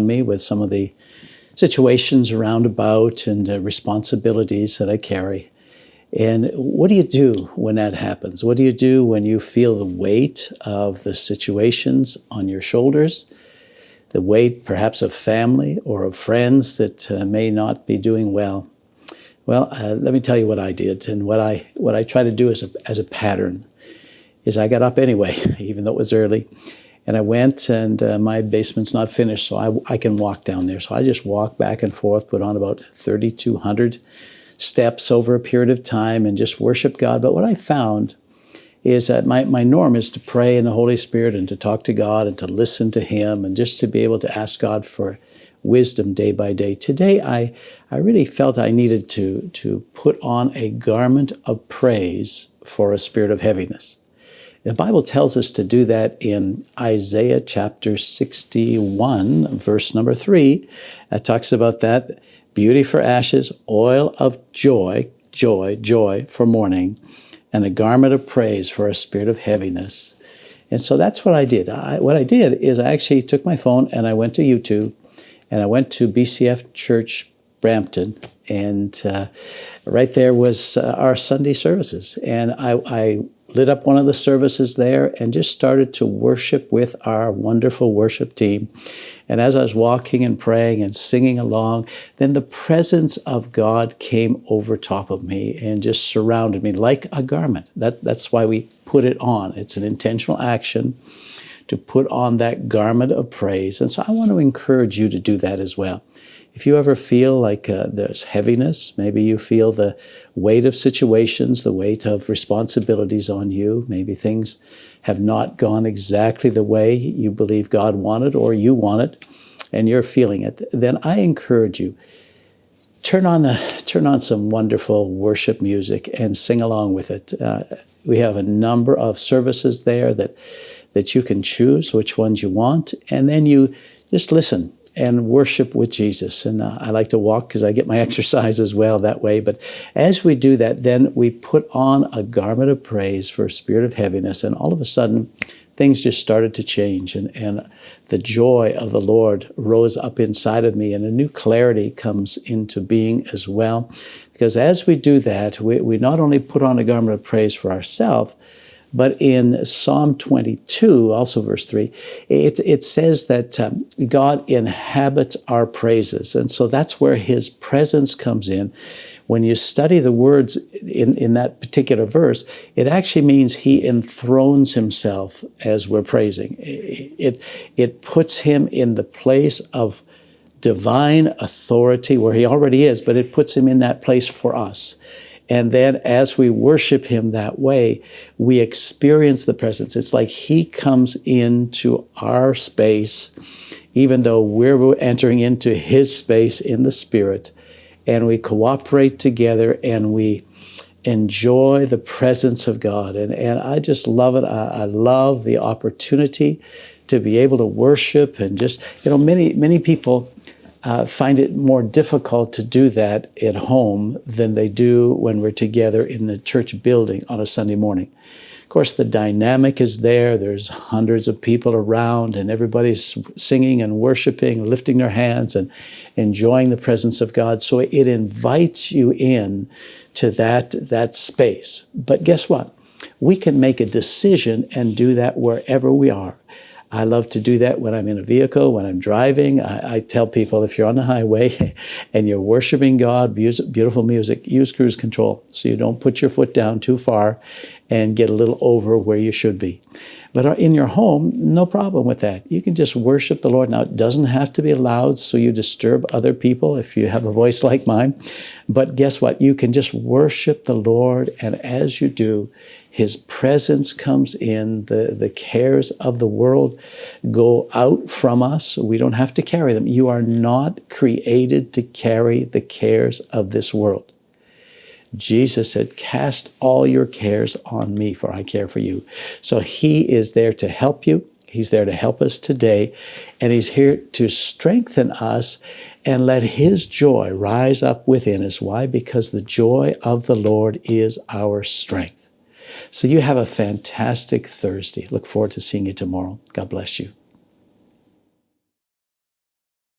me with some of the situations around about and responsibilities that I carry. And what do you do when that happens? What do you do when you feel the weight of the situations on your shoulders, the weight perhaps of family or of friends that may not be doing well? Well, let me tell you what I did, and what I try to do as a pattern is I got up anyway, even though it was early, and I went, and my basement's not finished, so I can walk down there. So I just walked back and forth, put on about 3,200 steps over a period of time, and just worship God. But what I found is that my norm is to pray in the Holy Spirit and to talk to God and to listen to Him and just to be able to ask God for wisdom day by day. Today, I really felt I needed to put on a garment of praise for a spirit of heaviness. The Bible tells us to do that in Isaiah chapter 61, verse number 3. It talks about that. Beauty for ashes, oil of joy for mourning, and a garment of praise for a spirit of heaviness. And so that's what I did. What I did is I actually took my phone and I went to YouTube, and I went to BCF Church Brampton, and right there was our Sunday services. And I lit up one of the services there and just started to worship with our wonderful worship team. And as I was walking and praying and singing along, then the presence of God came over top of me and just surrounded me like a garment. That's why we put it on. It's an intentional action to put on that garment of praise. And so I want to encourage you to do that as well. If you ever feel like there's heaviness, maybe you feel the weight of situations, the weight of responsibilities on you, maybe things have not gone exactly the way you believe God wanted or you wanted, and you're feeling it, then I encourage you, turn on some wonderful worship music and sing along with it. We have a number of services there that you can choose which ones you want, and then you just listen and worship with Jesus. And I like to walk because I get my exercise as well that way. But as we do that, then we put on a garment of praise for a spirit of heaviness. And all of a sudden, things just started to change. And the joy of the Lord rose up inside of me, and a new clarity comes into being as well. Because as we do that, we not only put on a garment of praise for ourselves, but in Psalm 22, also verse 3, it says that God inhabits our praises. And so that's where His presence comes in. When you study the words in that particular verse, it actually means He enthrones Himself as we're praising. It puts Him in the place of divine authority where He already is, but it puts Him in that place for us. And then as we worship Him that way, we experience the presence. It's like He comes into our space, even though we're entering into His space in the Spirit, and we cooperate together and we enjoy the presence of God. And I just love it. I love the opportunity to be able to worship, and just, many people find it more difficult to do that at home than they do when we're together in the church building on a Sunday morning. Of course, the dynamic is there. There's hundreds of people around, and everybody's singing and worshiping, lifting their hands and enjoying the presence of God. So it invites you in to that space. But guess what? We can make a decision and do that wherever we are. I love to do that when I'm in a vehicle, when I'm driving. I tell people, if you're on the highway and you're worshiping God, beautiful music, use cruise control so you don't put your foot down too far and get a little over where you should be. But in your home, no problem with that. You can just worship the Lord. Now, it doesn't have to be loud so you disturb other people if you have a voice like mine. But guess what? You can just worship the Lord, and as you do, His presence comes in. The cares of the world go out from us. We don't have to carry them. You are not created to carry the cares of this world. Jesus said, cast all your cares on me, for I care for you. So He is there to help you. He's there to help us today. And He's here to strengthen us and let His joy rise up within us. Why? Because the joy of the Lord is our strength. So you have a fantastic Thursday. Look forward to seeing you tomorrow. God bless you.